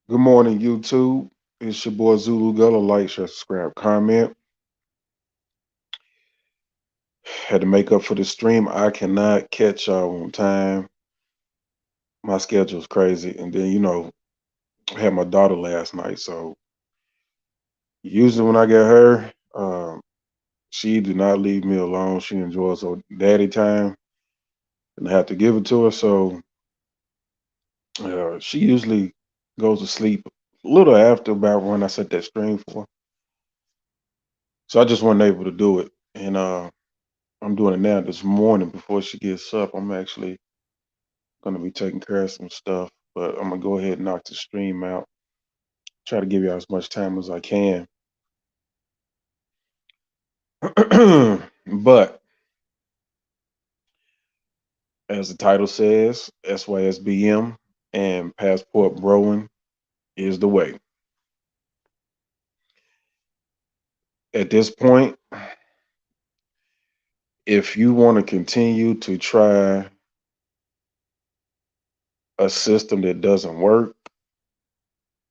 Good morning, YouTube. It's your boy Zulu Gullah. Like, share, subscribe, comment. Had to make up for the stream. I cannot catch y'all on time. My schedule's crazy. And then, I had my daughter last night. So usually when I get her, she do not leave me alone. She enjoys her daddy time. And I have to give it to her. So she usually goes to sleep a little after about when I set that stream for her. So I just wasn't able to do it. And I'm doing it now this morning before she gets up. I'm actually gonna be taking care of some stuff, but I'm gonna go ahead and knock the stream out. Try to give y'all as much time as I can. But as the title says, SYSBM and passport broing is the way. At this point, if you want to continue to try a system that doesn't work,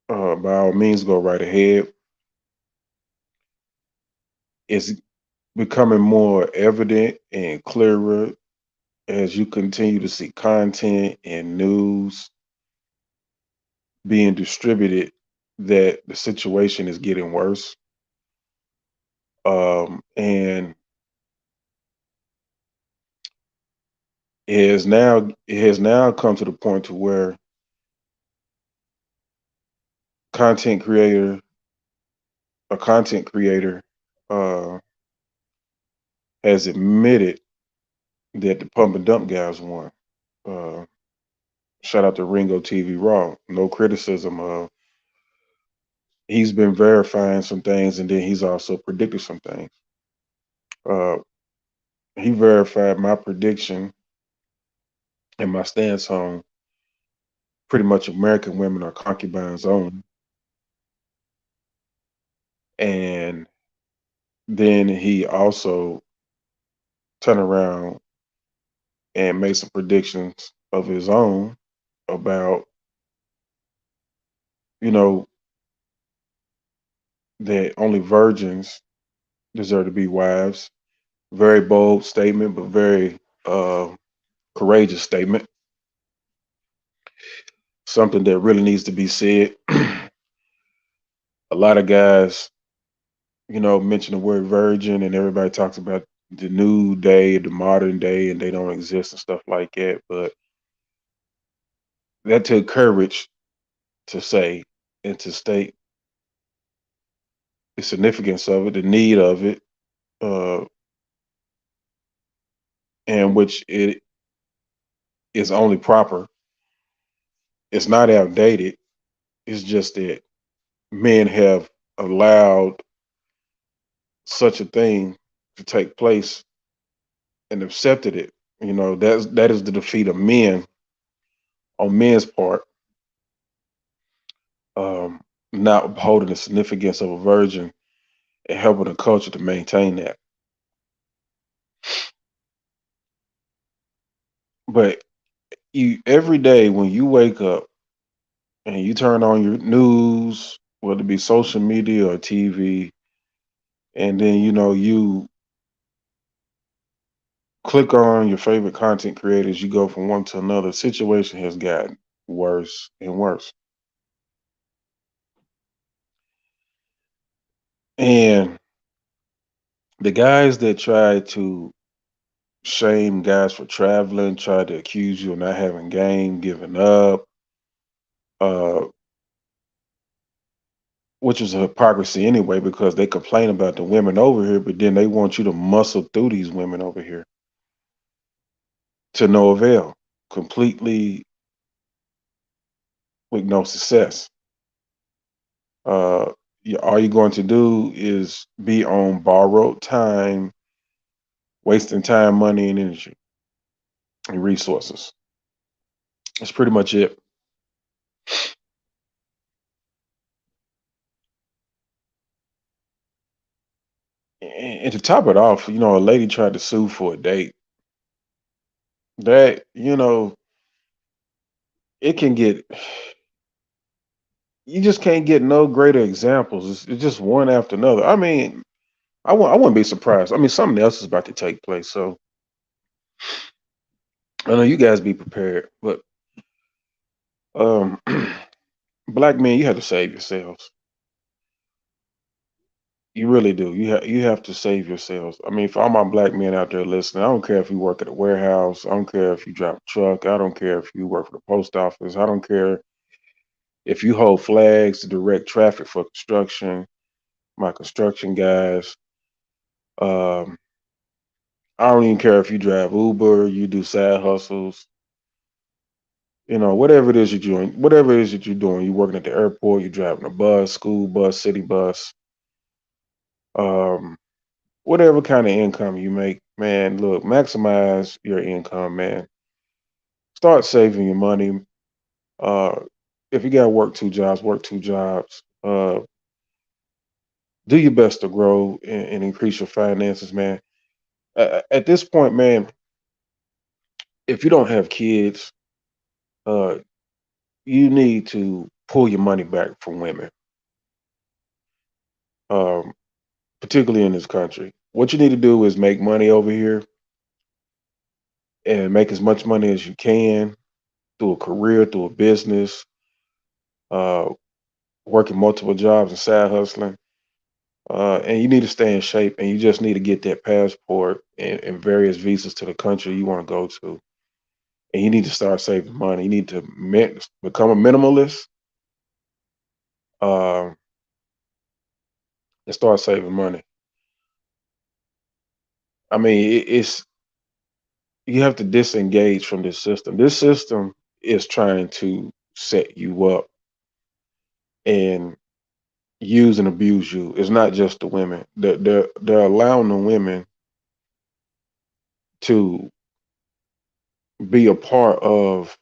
by all means, go right ahead. It's becoming more evident and clearer as you continue to see content and news being distributed that the situation is getting worse. And it has now come to the point to where content creator a content creator uh, has admitted that the pump and dump guys won. Uh, Shout out to Ringo TV Raw. No criticism. He's been verifying some things, and then he's also predicted some things. Uh, he verified my prediction and my stance on pretty much American women are concubines only. And then he also turned around and made some predictions of his own about, you know, that only virgins deserve to be wives. Very bold statement, but very courageous statement. Something that really needs to be said. A lot of guys, mention the word virgin, and everybody talks about the new day, the modern day, and they don't exist and stuff like that. But that took courage to say and to state the significance of it, the need of it, uh, and which it is only proper. It's not outdated. It's just that men have allowed such a thing to take place and accepted it. That is the defeat of men on men's part, um, not upholding the significance of a virgin and helping the culture to maintain that. But you every day when you wake up and you turn on your news, whether it be social media or TV, and then you click on your favorite content creators, you go from one to another. The situation has gotten worse and worse. And the guys that try to shame guys for traveling, try to accuse you of not having game, giving up, uh, which is a hypocrisy anyway, because they complain about the women over here, but then they want you to muscle through these women over here to no avail, completely with no success. Uh, all you're going to do is be on borrowed time, wasting time, money, and energy and resources. That's pretty much it. And to top it off, a lady tried to sue for a date. That, it can get You just can't get no greater examples. It's just one after another. I mean, I wouldn't be surprised. I mean, something else is about to take place. So I know you guys be prepared. But um, black men, you have to save yourselves. You really do. You have to save yourselves. I mean, for all my black men out there listening, I don't care if you work at a warehouse. I don't care if you drive a truck. I don't care if you work for the post office. I don't care if you hold flags to direct traffic for construction. My construction guys. Um, I don't even care if you drive Uber, you do side hustles, whatever it is you're doing, whatever it is that you're doing, you're working at the airport, you're driving a bus, school bus, city bus, um, whatever kind of income you make, man, look, maximize your income, man. Start saving your money. Uh, if you got to work two jobs, work two jobs. Do your best to grow and increase your finances, man. At this point, man, if you don't have kids, uh, you need to pull your money back from women, um, particularly in this country. What you need to do is make money over here and make as much money as you can through a career, through a business, uh, working multiple jobs and side hustling. And you need to stay in shape, and you just need to get that passport and various visas to the country you want to go to. And you need to start saving money. You need to become a minimalist, uh, and start saving money. I mean, it's you have to disengage from this system. This system is trying to set you up and use and abuse you. It's not just the women. They're allowing the women to be a part of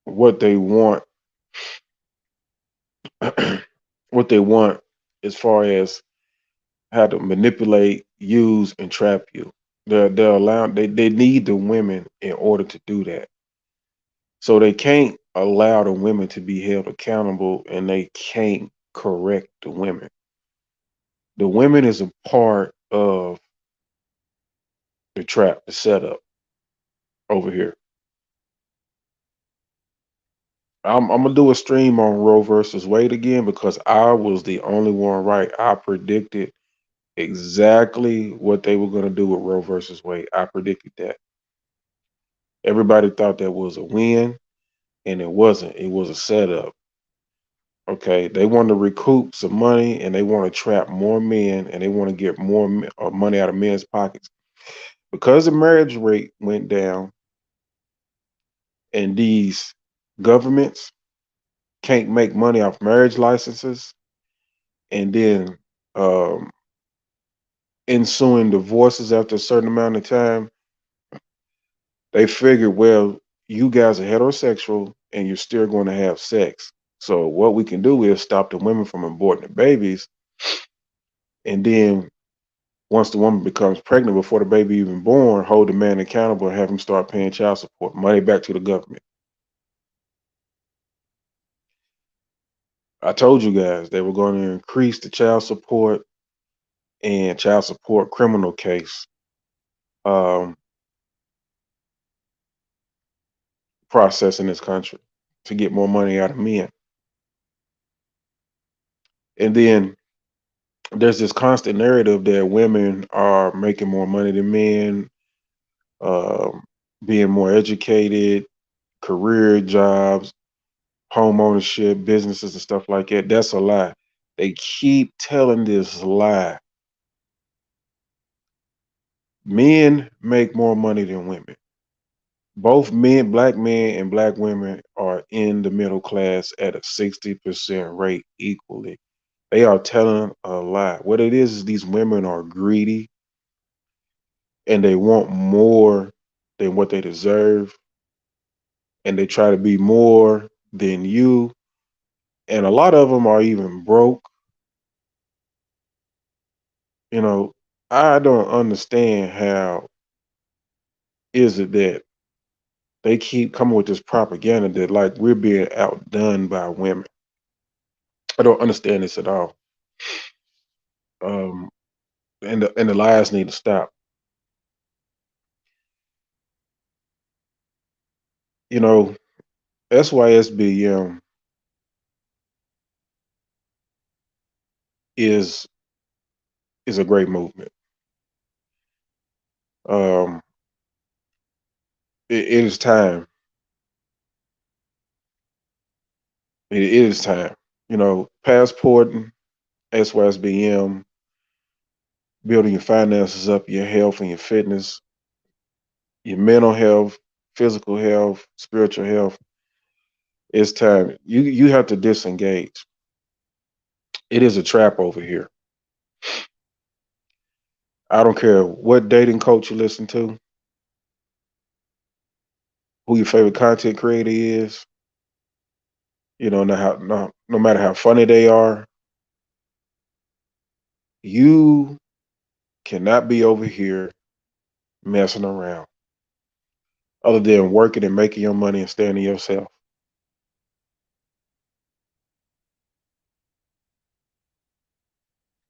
what they want, what they want as far as how to manipulate, use, and trap you. They're allowing they need the women in order to do that. So they can't allow the women to be held accountable, and they can't correct the women. The women is a part of the trap, the setup over here. I'm gonna do a stream on Roe versus Wade again because I was the only one right. I predicted exactly what they were gonna do with Roe versus Wade. I predicted that. Everybody thought that was a win, and it wasn't. It was a setup. Okay, they want to recoup some money, and they want to trap more men, and they want to get more money out of men's pockets because the marriage rate went down, and these governments can't make money off marriage licenses, and then um, ensuing divorces after a certain amount of time. They figured, well, you guys are heterosexual, and you're still going to have sex. So what we can do is stop the women from aborting the babies, and then once the woman becomes pregnant before the baby even born, hold the man accountable and have him start paying child support, money back to the government. I told you guys they were going to increase the child support and child support criminal case um, process in this country to get more money out of men. And then there's this constant narrative that women are making more money than men, um, being more educated, career jobs, home ownership, businesses, and stuff like that. That's a lie. They keep telling this lie. Men make more money than women. Both men, black men and black women, are in the middle class at a 60% rate equally. They are telling a lie. What it is these women are greedy and they want more than what they deserve, and they try to be more than you. And a lot of them are even broke. You know, I don't understand how is it that they keep coming with this propaganda that like we're being outdone by women. I don't understand this at all. Um, and the lies need to stop. You know, SYSBM is is a great movement. Um, it is time. It is time. Passporting, SYSBM, building your finances up, your health and your fitness, your mental health, physical health, spiritual health. It's time. You have to disengage. It is a trap over here. I don't care what dating coach you listen to, who your favorite content creator is. No matter how funny they are, you cannot be over here messing around. Other than working and making your money and staying to yourself.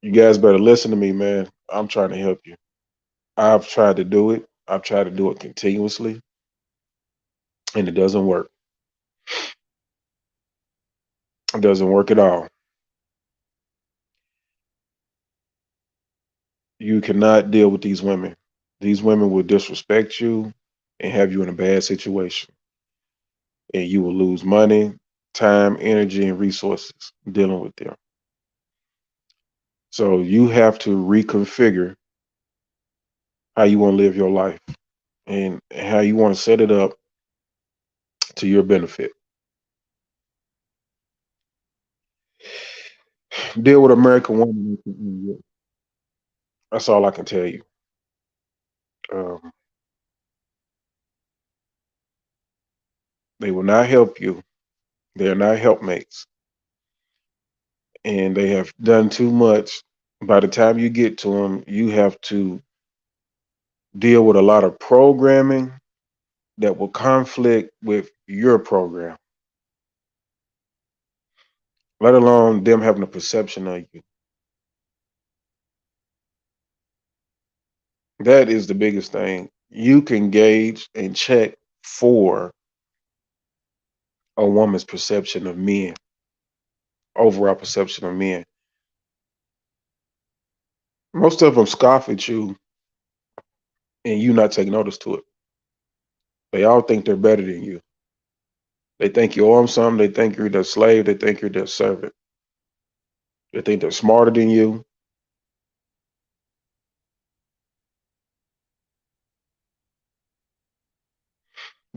You guys better listen to me, man. I'm trying to help you. I've tried to do it. I've tried to do it continuously, and it doesn't work. It doesn't work at all. You cannot deal with these women. These women will disrespect you and have you in a bad situation. And you will lose money, time, energy, and resources dealing with them. So you have to reconfigure how you want to live your life and how you want to set it up to your benefit. Deal with American women. That's all I can tell you. Um, they will not help you. They're not helpmates, and they have done too much. By the time you get to them, you have to deal with a lot of programming that will conflict with your program, let alone them having a perception of you. That is the biggest thing. You can gauge and check for a woman's perception of men, overall perception of men. Most of them scoff at you and you not take notice to it. They all think they're better than you. They think you owe them something. They think you're their slave. They think you're their servant. They think they're smarter than you.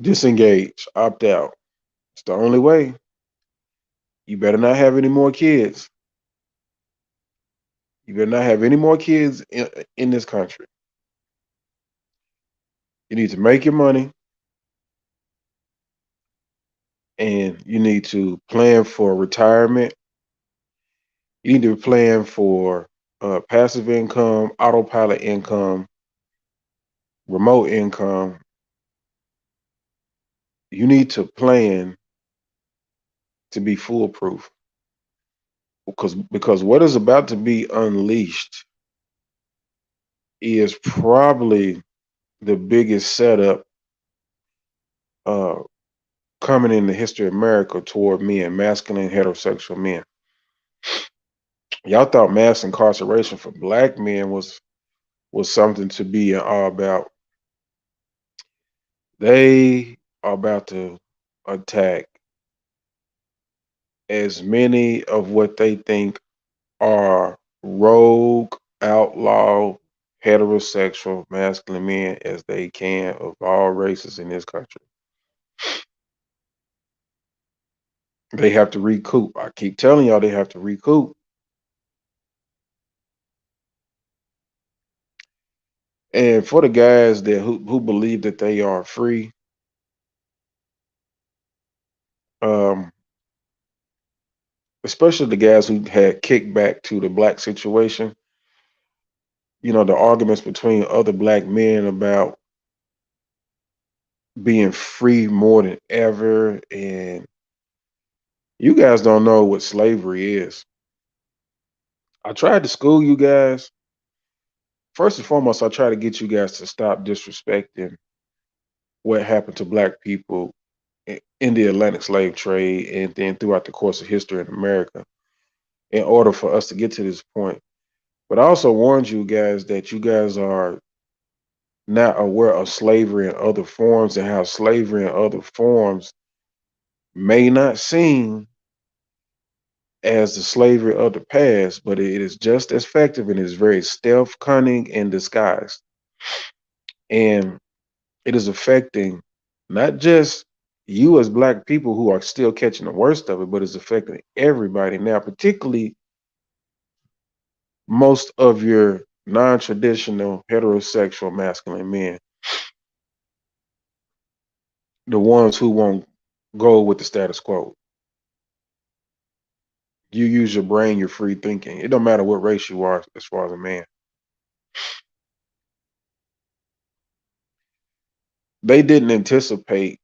Disengage, opt out. It's the only way. You better not have any more kids. You better not have any more kids in this country. You need to make your money and you need to plan for retirement. You need to plan for passive income, autopilot income, remote income. You need to plan to be foolproof because what is about to be unleashed is probably the biggest setup uh, coming in the history of America toward men, masculine heterosexual men. Y'all thought mass incarceration for black men was something to be in awe about. They are about to attack as many of what they think are rogue, outlaw, heterosexual, masculine men as they can of all races in this country. They have to recoup. I keep telling y'all they have to recoup. And for the guys that who believe that they are free, um, especially the guys who had kickback to the black situation, the arguments between other black men about being free more than ever and You guys don't know what slavery is. I tried to school you guys. First and foremost, I try to get you guys to stop disrespecting what happened to black people in the Atlantic slave trade and then throughout the course of history in America in order for us to get to this point. But I also warned you guys that you guys are not aware of slavery in other forms and how slavery in other forms may not seem as the slavery of the past, but it is just as effective and is very stealth, cunning, and disguised. And it is affecting not just you as black people who are still catching the worst of it, but it's affecting everybody now, particularly most of your non-traditional heterosexual masculine men, the ones who won't go with the status quo. You use your brain, you're free thinking. It don't matter what race you are as far as a man. They didn't anticipate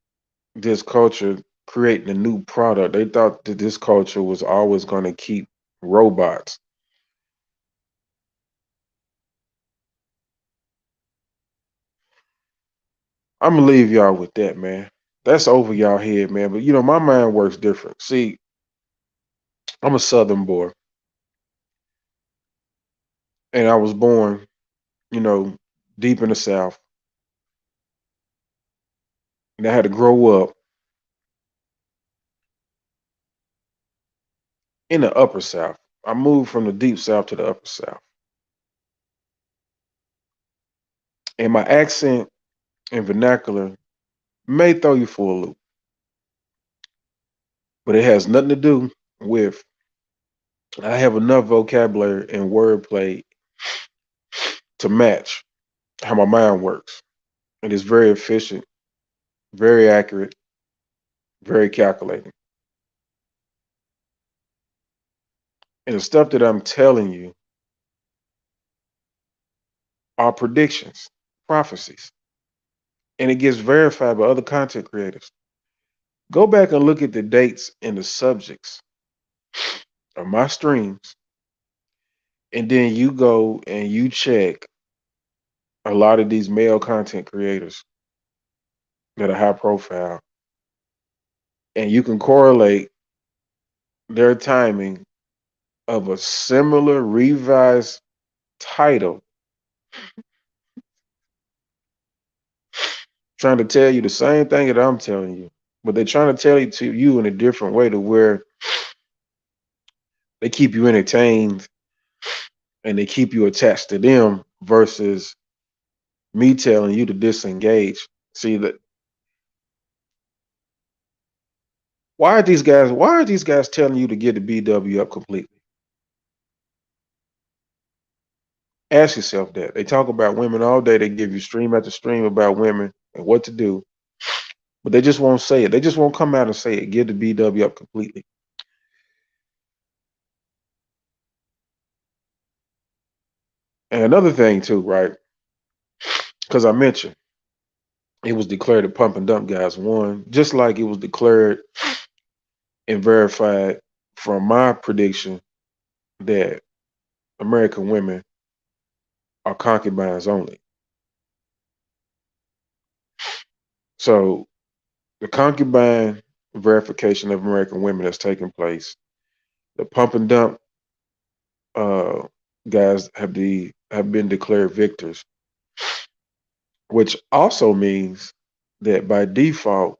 this culture creating a new product. They thought that this culture was always going to keep robots. I'm gonna leave y'all with that, man. That's over y'all head, man. But my mind works different. See, I'm a Southern boy, and I was born, you know, deep in the South, and I had to grow up in the Upper South. I moved from the Deep South to the Upper South, and my accent and vernacular may throw you for a loop, but it has nothing to do with. I have enough vocabulary and wordplay to match how my mind works. It is very efficient, very accurate, very calculating. And the stuff that I'm telling you are predictions, prophecies, and it gets verified by other content creators. Go back and look at the dates and the subjects of my streams, and then you go and you check a lot of these male content creators that are high profile, and you can correlate their timing of a similar revised title trying to tell you the same thing that I'm telling you, but they're trying to tell it to you in a different way to where they keep you entertained and they keep you attached to them versus me telling you to disengage. See that why are these guys telling you to get the BW up completely? Ask yourself that. They talk about women all day, they give you stream after stream about women and what to do, but they just won't say it. They just won't come out and say it. Get the BW up completely. And another thing too, right? Because I mentioned it was declared that pump and dump guys won, just like it was declared and verified from my prediction that American women are concubines only. So the concubine verification of American women has taken place. The pump and dump uh, guys have been declared victors, which also means that by default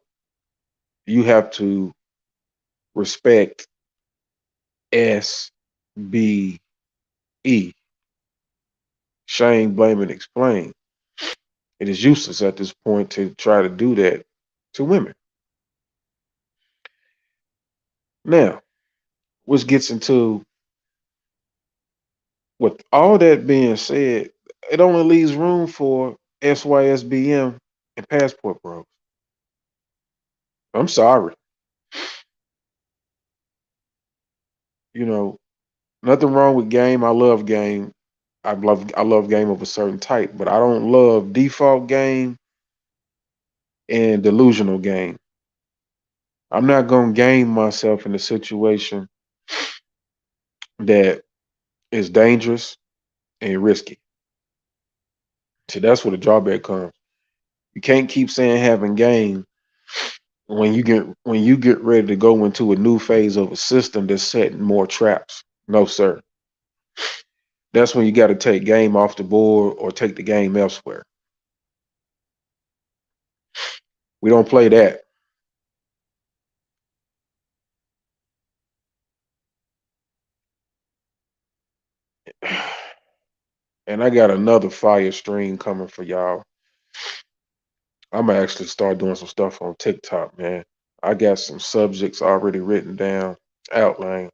you have to respect SBE, shame, blame, and explain. It is useless at this point to try to do that to women. Now, which gets into, with all that being said, it only leaves room for SYSBM and passport bros. I'm sorry. You know, nothing wrong with game. I love game. I love game of a certain type, but I don't love default game and delusional game. I'm not gonna game myself in a situation that is dangerous and risky. See, that's where the drawback comes. You can't keep saying having game when you get ready to go into a new phase of a system that's setting more traps. No, sir. That's when you got to take game off the board or take the game elsewhere. We don't play that. And I got another fire stream coming for y'all. I'm gonna actually start doing some stuff on TikTok, man. I got some subjects already written down, outline.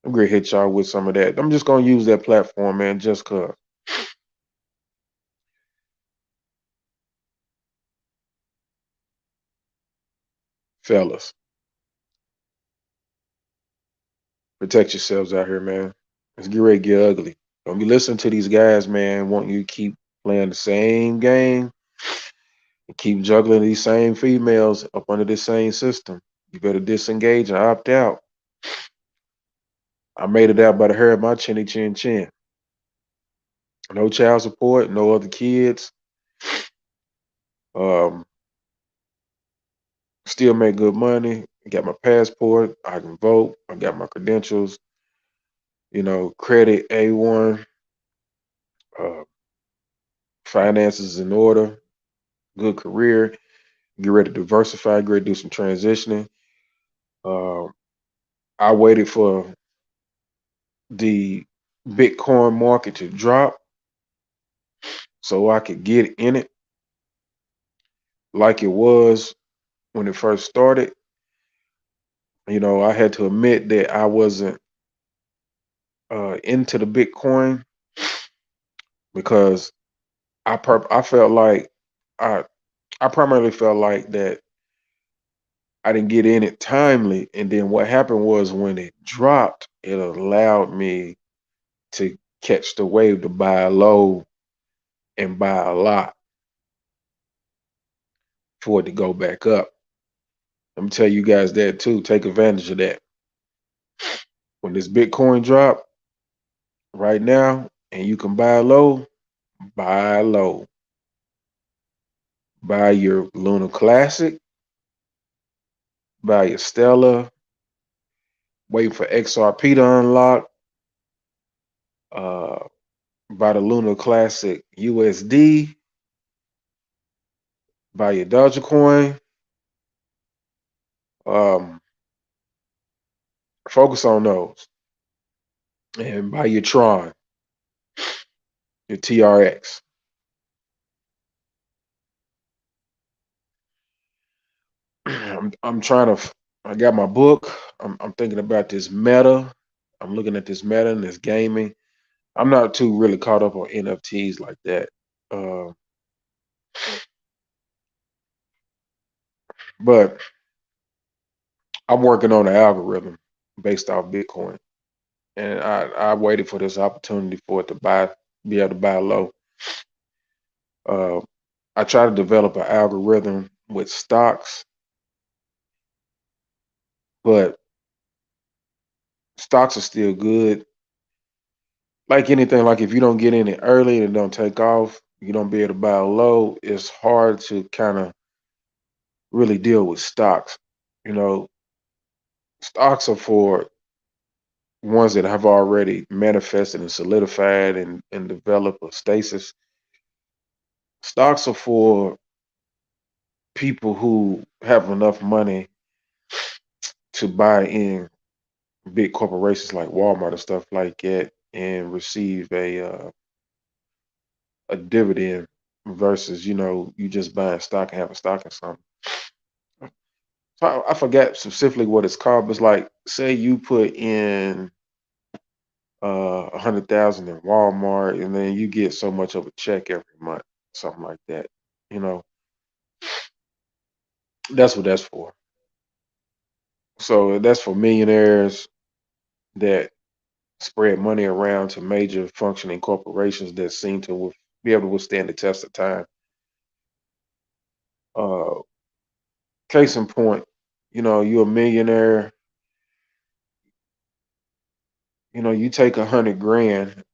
I'm gonna hit y'all with some of that. I'm just gonna use that platform, man, just cause. Fellas, protect yourselves out here, man. Let's get ready to get ugly. Don't be listening to these guys, man, wanting you to keep playing the same game and keep juggling these same females up under this same system. You better disengage and opt out. I made it out by the hair of my chinny chin chin. No child support, no other kids. Um, Still make good money. Got my passport. I can vote. I got my credentials. Credit A1. Uh, Finances in order. Good career. Get ready to diversify. Get ready to do some transitioning. Uh, I waited for the Bitcoin market to drop so I could get in it like it was when it first started. I had to admit that I wasn't into the Bitcoin because I felt like I I primarily felt like that I didn't get in it timely, and then what happened was when it dropped, it allowed me to catch the wave to buy low and buy a lot for it to go back up. Let me tell you guys that too. Take advantage of that. When this Bitcoin drop right now, and you can buy low, buy low. Buy your Luna Classic, buy your Stella, wait for XRP to unlock, uh, buy the Luna Classic USD, buy your Dogecoin, um, focus on those, and buy your Tron, your TRX. I'm trying to. I got my book. I'm thinking about this meta. I'm looking at this meta and this gaming. I'm not too really caught up on NFTs like that. Uh, but I'm working on an algorithm based off Bitcoin, and I waited for this opportunity for it to be able to buy low. Uh, I try to develop an algorithm with stocks, but stocks are still good. Like anything, like if you don't get in it early and it don't take off, you don't be able to buy low. It's hard to kind of really deal with stocks. You know, stocks are for ones that have already manifested and solidified and developed a stasis. Stocks are for people who have enough money to buy in big corporations like Walmart and stuff like that and receive a dividend versus you just buying stock and having stock in something. So I forgot specifically what it's called, but it's like say you put in 100,000 in Walmart and then you get so much of a check every month, something like that. You know, that's what that's for. So that's for millionaires that spread money around to major functioning corporations that seem to be able to withstand the test of time. Uh, Case in point, you're a millionaire, you take 100 grand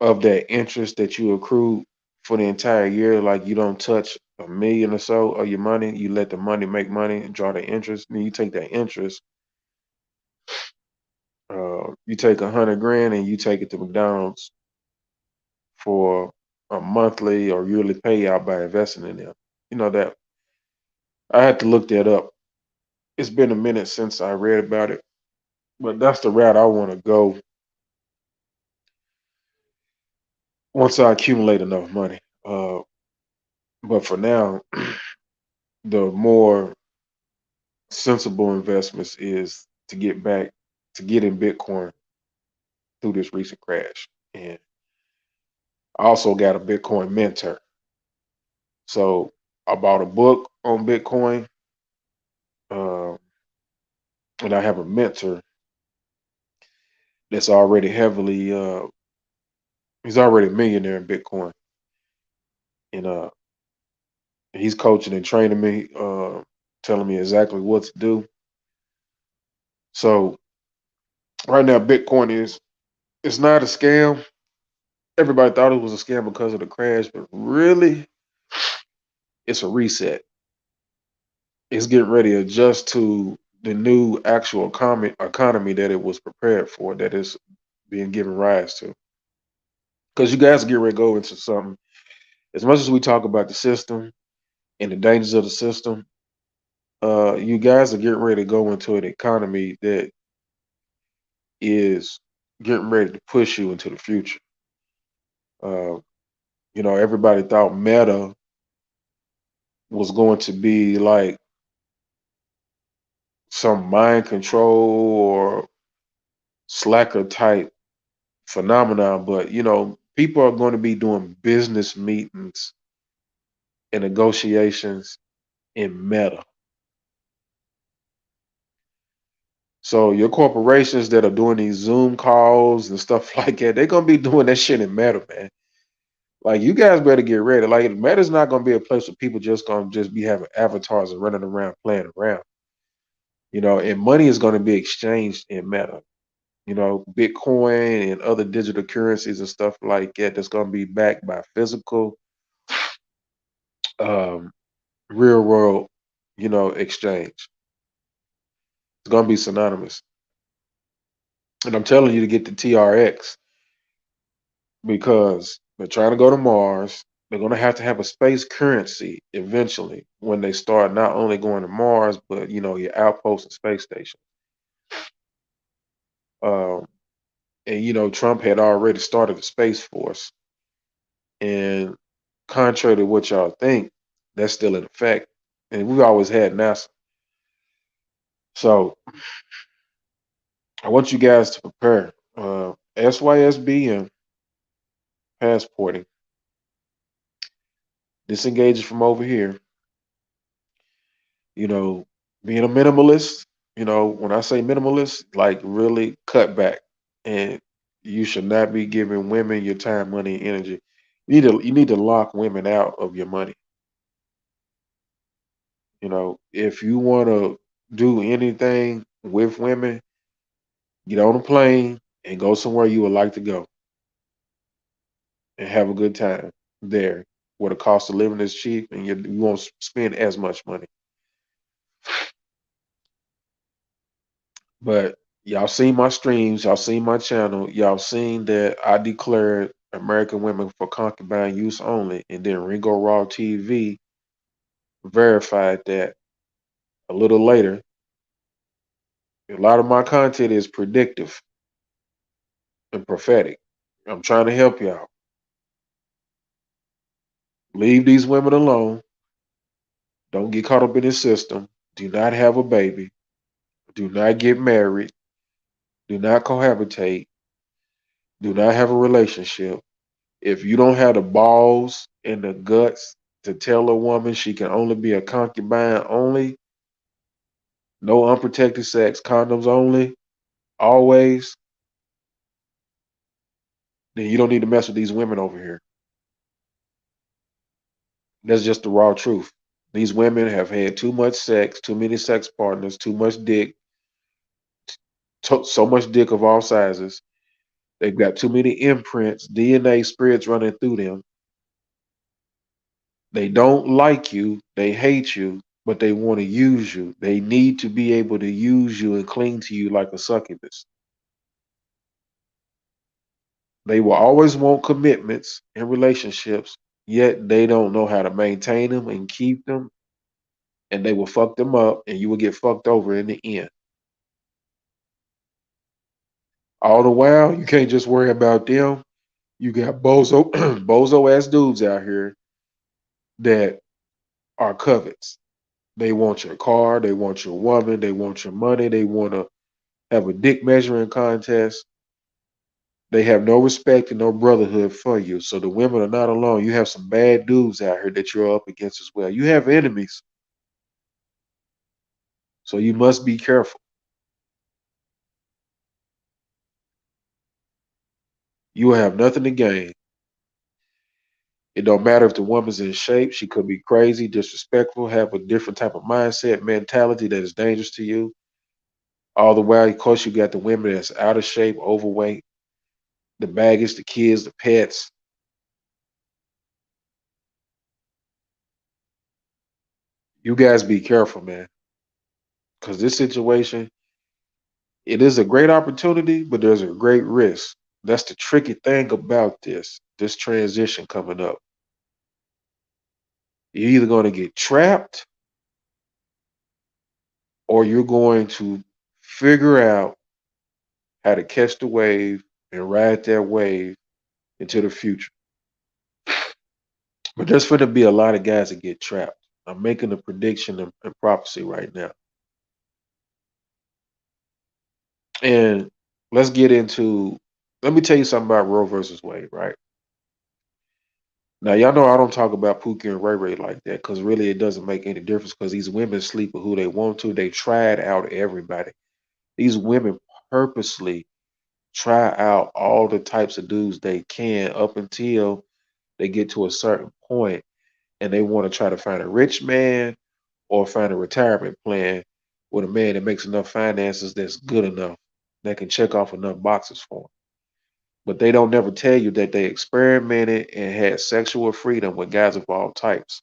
of that interest that you accrued for the entire year, like you don't touch a million or so of your money. You let the money make money and draw the interest. Then you take that interest. You take 100 grand and you take it to McDonald's for a monthly or yearly payout by investing in them. That I had to look that up. It's been a minute since I read about it, but that's the route I want to go once I accumulate enough money. But for now, the more sensible investments is to get in Bitcoin through this recent crash. And I also got a Bitcoin mentor. So I bought a book on Bitcoin, um, and I have a mentor that's already he's already a millionaire in Bitcoin. And he's coaching and training me, telling me exactly what to do. So right now, Bitcoin it's not a scam. Everybody thought it was a scam because of the crash, but really, it's a reset. It's getting ready to adjust to the new actual economy that it was prepared for, that is being given rise to. Because you guys get ready to go into something. As much as we talk about the system and the dangers of the system, you guys are getting ready to go into an economy that is getting ready to push you into the future. Uh, everybody thought Meta was going to be like some mind control or slacker type phenomenon, but people are going to be doing business meetings and negotiations in Meta. So your corporations that are doing these Zoom calls and stuff like that, they're gonna be doing that shit in Meta, man. Like you guys better get ready. Like Meta's not gonna be a place where people just gonna just be having avatars and running around playing around. And money is gonna be exchanged in Meta. Bitcoin and other digital currencies and stuff like that that's gonna be backed by physical um real world, exchange. It's gonna be synonymous. And I'm telling you to get the TRX because they're trying to go to Mars. They're gonna have to have a space currency eventually when they start not only going to Mars, but your outposts and space station. Um, and Trump had already started the Space Force. And contrary to what y'all think, that's still in effect. And we've always had NASA. So I want you guys to prepare. SYSB passporting, disengaging from over here, you know, being a minimalist, when I say minimalist, like really cut back. And you should not be giving women your time, money, and energy. You need to lock women out of your money. If you want to do anything with women, get on a plane and go somewhere you would like to go and have a good time there where the cost of living is cheap and you won't spend as much money. But y'all seen my streams, y'all seen my channel, y'all seen that I declared American women for concubine use only, and then Ringo Raw TV verified that a little later. A lot of my content is predictive and prophetic. I'm trying to help y'all. Leave these women alone. Don't get caught up in this system. Do not have a baby. Do not get married. Do not cohabitate. Do not have a relationship. If you don't have the balls and the guts to tell a woman she can only be a concubine only, no unprotected sex, condoms only, always, then you don't need to mess with these women over here. That's just the raw truth. These women have had too much sex, too many sex partners, too much dick, so much dick of all sizes. They've got too many imprints, DNA spirits running through them. They don't like you, they hate you, but they want to use you. They need to be able to use you and cling to you like a succubus. They will always want commitments and relationships, yet they don't know how to maintain them and keep them, and they will fuck them up, and you will get fucked over in the end. All the while, you can't just worry about them. You got bozo, bozo ass dudes out here that are covets. They want your car, they want your woman, they want your money, they want to have a dick measuring contest. They have no respect and no brotherhood for you. So the women are not alone. You have some bad dudes out here that you're up against as well. You have enemies, so you must be careful. You will have nothing to gain. It don't matter if the woman's in shape. She could be crazy, disrespectful, have a different type of mindset, mentality that is dangerous to you. All the while, of course, you got the women that's out of shape, overweight, the baggage, the kids, the pets. You guys be careful, man, because this situation, it is a great opportunity, but there's a great risk. That's the tricky thing about this transition coming up. You're either going to get trapped or you're going to figure out how to catch the wave and ride that wave into the future. But there's going to be a lot of guys that get trapped. I'm making a prediction and prophecy right now. And let's get into, let me tell you something about Roe versus Wade, right? Now, y'all know I don't talk about Pookie and Ray Ray like that because really it doesn't make any difference because these women sleep with who they want to. They tried out everybody. These women purposely try out all the types of dudes they can up until they get to a certain point and they want to try to find a rich man or find a retirement plan with a man that makes enough finances that's good enough that can check off enough boxes for them. But they don't never tell you that they experimented and had sexual freedom with guys of all types.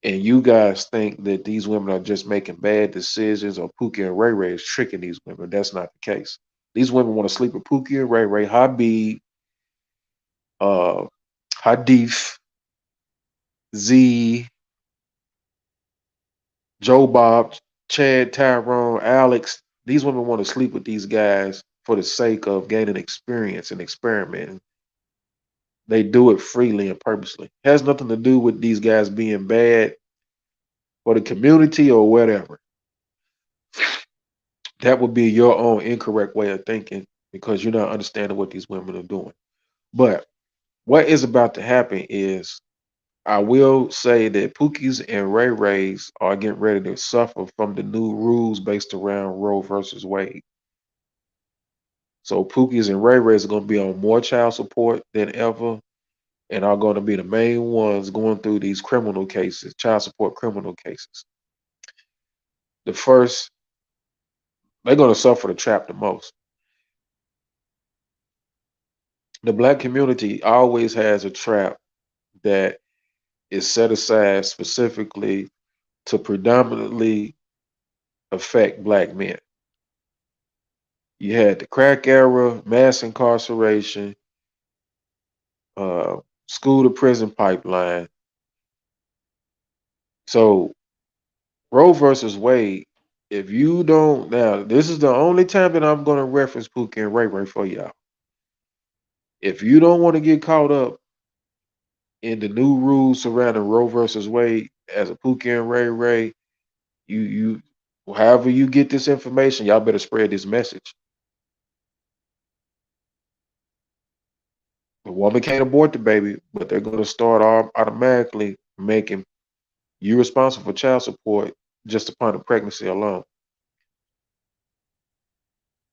And you guys think that these women are just making bad decisions or Pookie and Ray Ray is tricking these women. That's not the case. These women want to sleep with Pookie and Ray Ray, Habib, uh, Hadith, Z, Joe Bob, Chad, Tyrone, Alex. These women want to sleep with these guys for the sake of gaining experience and experimenting. They do it freely and purposely. It has nothing to do with these guys being bad for the community or whatever. That would be your own incorrect way of thinking because you're not understanding what these women are doing. But what is about to happen is I will say that Pookies and Ray Rays are getting ready to suffer from the new rules based around Roe versus Wade. So Pookies and Ray Rays are going to be on more child support than ever and are going to be the main ones going through these criminal cases, child support criminal cases. The first, they're going to suffer the trap the most. The black community always has a trap that is set aside specifically to predominantly affect black men. You had the crack era, mass incarceration, school to prison pipeline. So Roe versus Wade, if you don't, now this is the only time that I'm going to reference Pookie and Ray Ray for y'all. If you don't want to get caught up in the new rules surrounding Roe versus Wade as a Pookie and Ray Ray, you however you get this information, y'all better spread this message. The woman can't abort the baby, but they're going to start automatically making you responsible for child support just upon the pregnancy alone.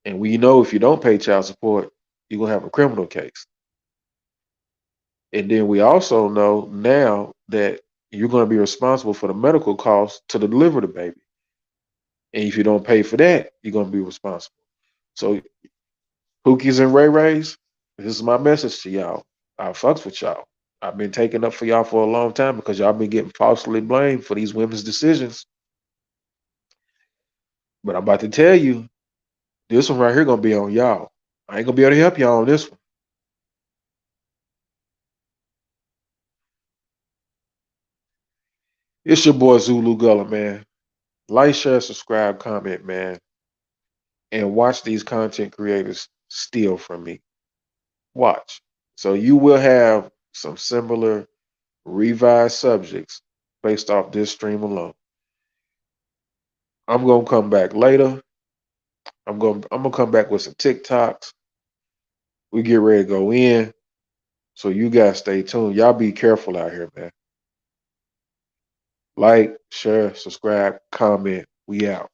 And we know if you don't pay child support, you're going to have a criminal case. And then we also know now that You're going to be responsible for the medical costs to deliver the baby. And if you don't pay for that, you're going to be responsible. So, Hookies and Ray Rays, this is my message to y'all. I fucks with y'all. I've been taking up for y'all for a long time because y'all been getting falsely blamed for these women's decisions. But I'm about to tell you, this one right here gonna be on y'all. I ain't gonna be able to help y'all on this one. It's your boy Zulu Gullah, man. Like, share, subscribe, comment, man, and watch these content creators steal from me. Watch. So you will have some similar revised subjects based off this stream alone. I'm gonna come back later. I'm gonna come back with some TikToks. We get ready to go in. So you guys stay tuned. Y'all be careful out here, man. Like, share, subscribe, comment. We out.